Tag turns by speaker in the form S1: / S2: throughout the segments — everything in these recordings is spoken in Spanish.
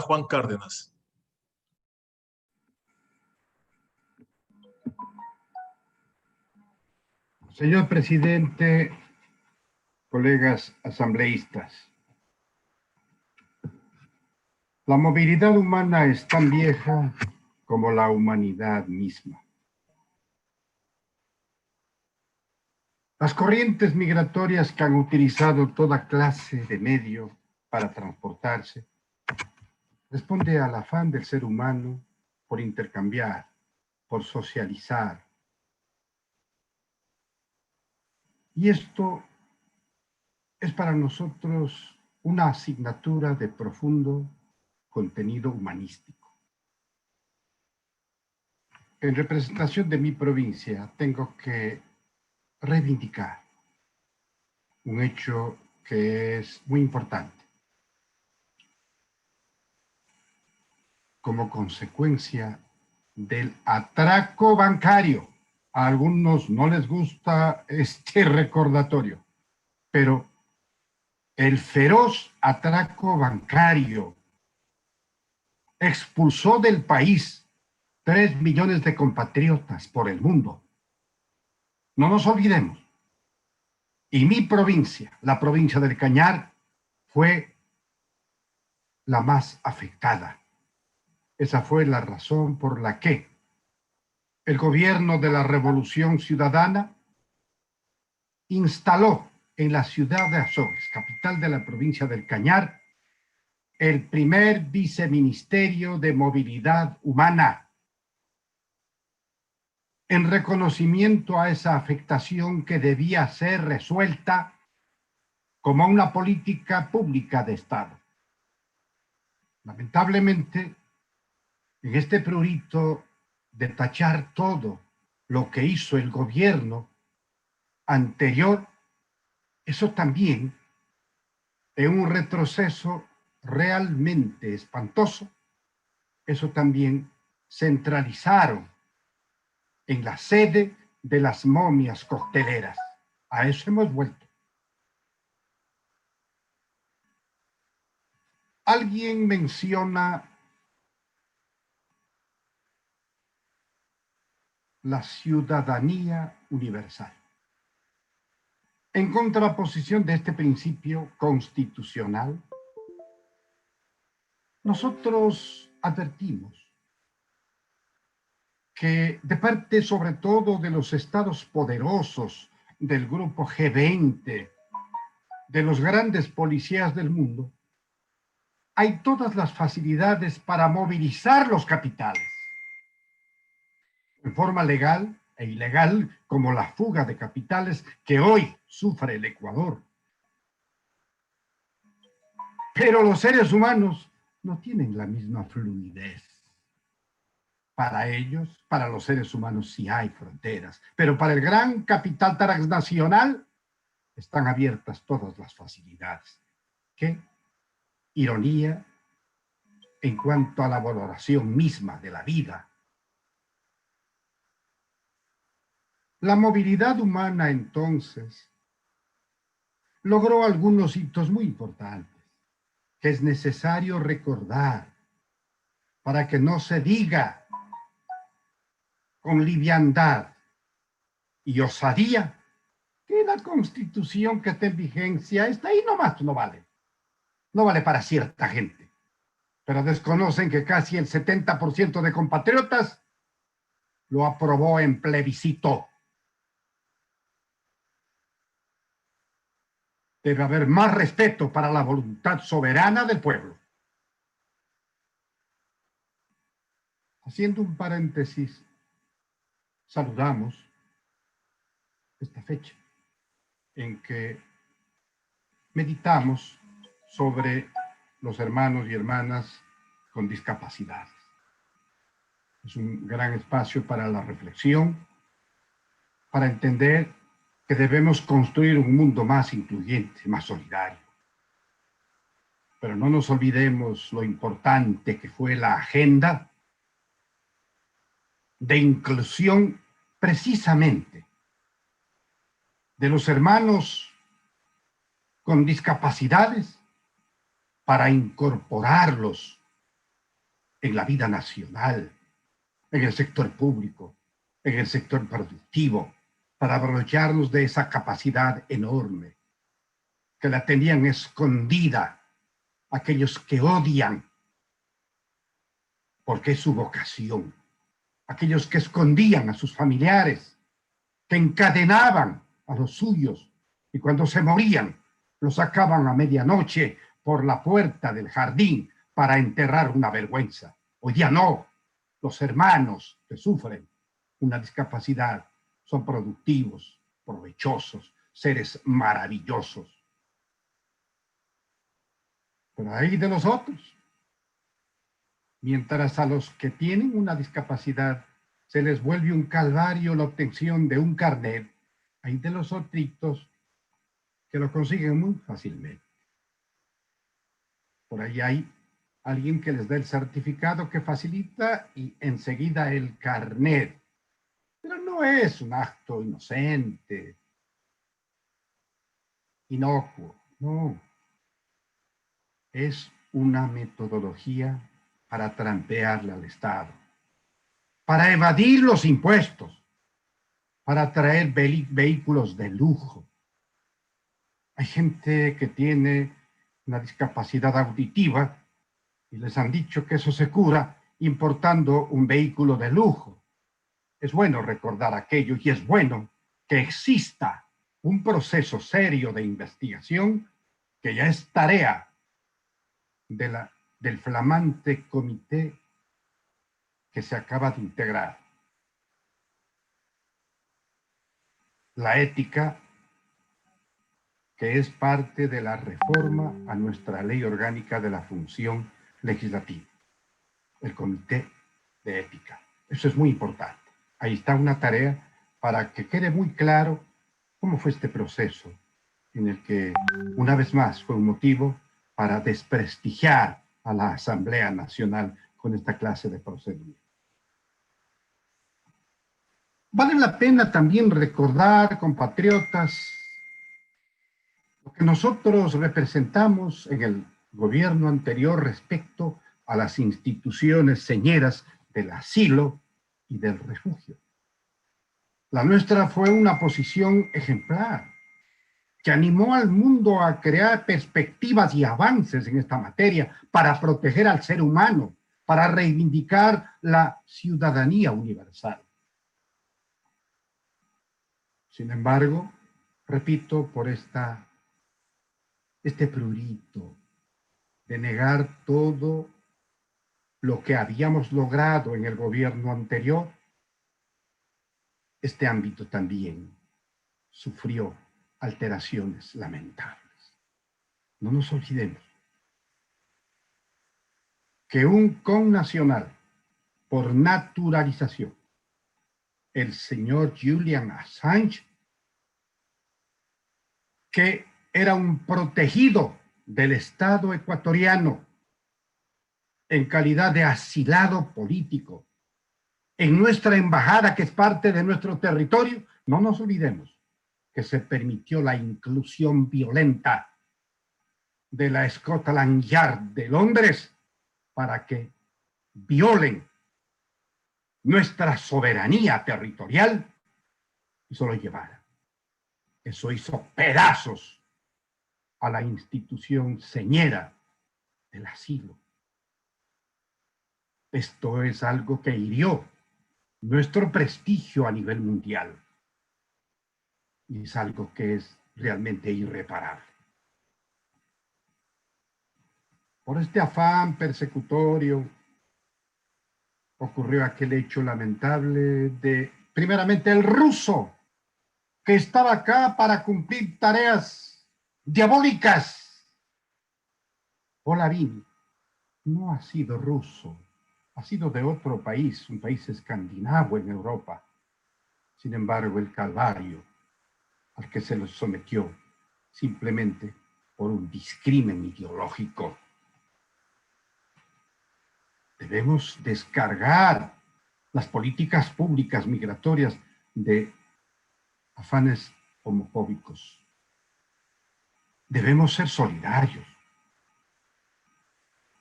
S1: Juan Cárdenas.
S2: Señor presidente, colegas asambleístas, la movilidad humana es tan vieja como la humanidad misma. Las corrientes migratorias que han utilizado toda clase de medio para transportarse responde al afán del ser humano por intercambiar, por socializar. Y esto es para nosotros una asignatura de profundo contenido humanístico. En representación de mi provincia, tengo que reivindicar un hecho que es muy importante. Como consecuencia del atraco bancario. A algunos no les gusta este recordatorio, pero el feroz atraco bancario expulsó del país 3 millones de compatriotas por el mundo. No nos olvidemos. Y mi provincia, la provincia del Cañar, fue la más afectada. Esa fue la razón por la que el gobierno de la Revolución Ciudadana instaló en la ciudad de Azogues, capital de la provincia del Cañar, el primer viceministerio de movilidad humana, en reconocimiento a esa afectación que debía ser resuelta como una política pública de Estado. Lamentablemente, en este prurito de tachar todo lo que hizo el gobierno anterior, eso también, en un retroceso realmente espantoso, eso también centralizaron en la sede de las momias cocteleras. A eso hemos vuelto. Alguien menciona la ciudadanía universal. En contraposición de este principio constitucional, nosotros advertimos que de parte sobre todo de los estados poderosos del grupo G20, de los grandes policías del mundo, hay todas las facilidades para movilizar los capitales en forma legal e ilegal, como la fuga de capitales que hoy sufre el Ecuador. Pero los seres humanos no tienen la misma fluidez. Para ellos, para los seres humanos sí hay fronteras, pero para el gran capital transnacional están abiertas todas las facilidades. Qué ironía en cuanto a la valoración misma de la vida. La movilidad humana, entonces, logró algunos hitos muy importantes que es necesario recordar para que no se diga con liviandad y osadía que la Constitución que está en vigencia está ahí nomás, no vale. No vale para cierta gente. Pero desconocen que casi el 70% de compatriotas lo aprobó en plebiscito. Debe haber más respeto para la voluntad soberana del pueblo. Haciendo un paréntesis, saludamos esta fecha en que meditamos sobre los hermanos y hermanas con discapacidades. Es un gran espacio para la reflexión, para entender que debemos construir un mundo más incluyente, más solidario. Pero no nos olvidemos lo importante que fue la agenda de inclusión precisamente de los hermanos con discapacidades para incorporarlos en la vida nacional, en el sector público, en el sector productivo, para aprovecharnos de esa capacidad enorme que la tenían escondida aquellos que odian, porque es su vocación, aquellos que escondían a sus familiares, que encadenaban a los suyos y cuando se morían los sacaban a medianoche por la puerta del jardín para enterrar una vergüenza. Hoy día no, los hermanos que sufren una discapacidad son productivos, provechosos, seres maravillosos. Pero hay de los otros. Mientras a los que tienen una discapacidad se les vuelve un calvario la obtención de un carnet, hay de los otritos que lo consiguen muy fácilmente. Por ahí hay alguien que les da el certificado que facilita y enseguida el carnet. Pero no es un acto inocente, inocuo, no. Es una metodología para trampearle al Estado, para evadir los impuestos, para traer vehículos de lujo. Hay gente que tiene una discapacidad auditiva y les han dicho que eso se cura importando un vehículo de lujo. Es bueno recordar aquello y es bueno que exista un proceso serio de investigación que ya es tarea del flamante comité que se acaba de integrar. La ética, que es parte de la reforma a nuestra ley orgánica de la función legislativa, el comité de ética. Eso es muy importante. Ahí está una tarea para que quede muy claro cómo fue este proceso en el que, una vez más, fue un motivo para desprestigiar a la Asamblea Nacional con esta clase de procedimiento. Vale la pena también recordar, compatriotas, lo que nosotros representamos en el gobierno anterior respecto a las instituciones señeras del asilo y del refugio. La nuestra fue una posición ejemplar que animó al mundo a crear perspectivas y avances en esta materia para proteger al ser humano, para reivindicar la ciudadanía universal. Sin embargo, repito, por este prurito de negar todo lo que habíamos logrado en el gobierno anterior, este ámbito también sufrió alteraciones lamentables. No nos olvidemos que un connacional por naturalización, el señor Julian Assange, que era un protegido del Estado ecuatoriano en calidad de asilado político en nuestra embajada, que es parte de nuestro territorio, no nos olvidemos que se permitió la inclusión violenta de la Scotland Yard de Londres para que violen nuestra soberanía territorial y se lo llevaran. Eso hizo pedazos a la institución señera del asilo. Esto es algo que hirió nuestro prestigio a nivel mundial y es algo que es realmente irreparable. Por este afán persecutorio ocurrió aquel hecho lamentable de, primeramente, el ruso que estaba acá para cumplir tareas diabólicas. Olavín no ha sido ruso, ha sido de otro país, un país escandinavo en Europa. Sin embargo, el calvario al que se los sometió simplemente por un discrimen ideológico. Debemos descargar las políticas públicas migratorias de afanes homofóbicos. Debemos ser solidarios.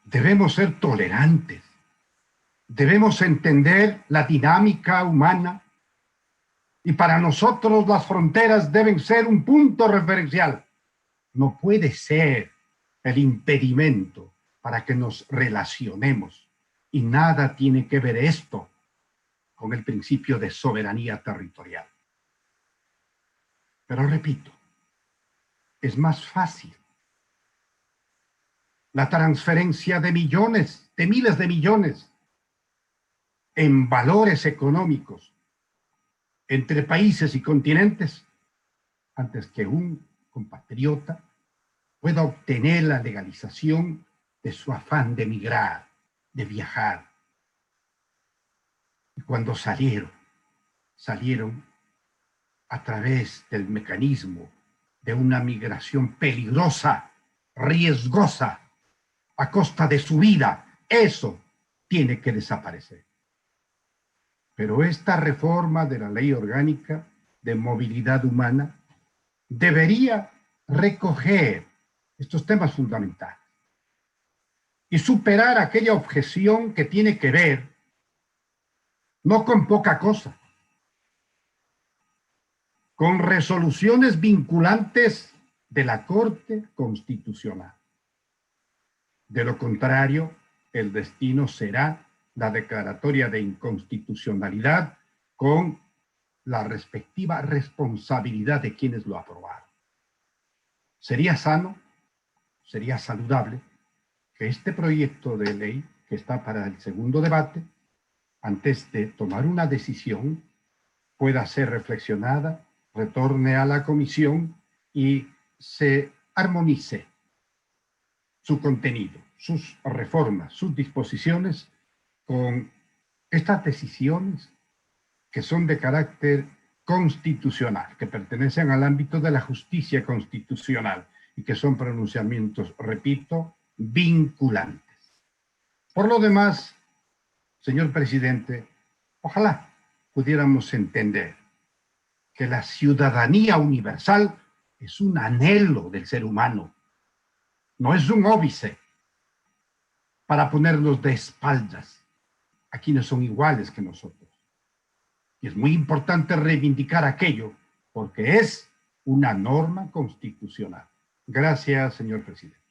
S2: Debemos ser tolerantes. Debemos entender la dinámica humana y para nosotros las fronteras deben ser un punto referencial. No puede ser el impedimento para que nos relacionemos. Y nada tiene que ver esto con el principio de soberanía territorial. Pero repito, es más fácil la transferencia de millones, de miles de millones en valores económicos entre países y continentes antes que un compatriota pueda obtener la legalización de su afán de migrar, de viajar. Y cuando salieron a través del mecanismo de una migración peligrosa, riesgosa, a costa de su vida. Eso tiene que desaparecer. Pero esta reforma de la Ley Orgánica de Movilidad Humana debería recoger estos temas fundamentales y superar aquella objeción que tiene que ver no con poca cosa, con resoluciones vinculantes de la Corte Constitucional. De lo contrario, el destino será la declaratoria de inconstitucionalidad con la respectiva responsabilidad de quienes lo aprobaron. Sería sano, sería saludable que este proyecto de ley que está para el segundo debate, antes de tomar una decisión, pueda ser reflexionada, retorne a la comisión y se armonice su contenido, sus reformas, sus disposiciones con estas decisiones que son de carácter constitucional, que pertenecen al ámbito de la justicia constitucional y que son pronunciamientos, repito, vinculantes. Por lo demás, señor presidente, ojalá pudiéramos entender que la ciudadanía universal es un anhelo del ser humano, no es un óbice para ponernos de espaldas a quienes son iguales que nosotros. Y es muy importante reivindicar aquello porque es una norma constitucional. Gracias, señor presidente.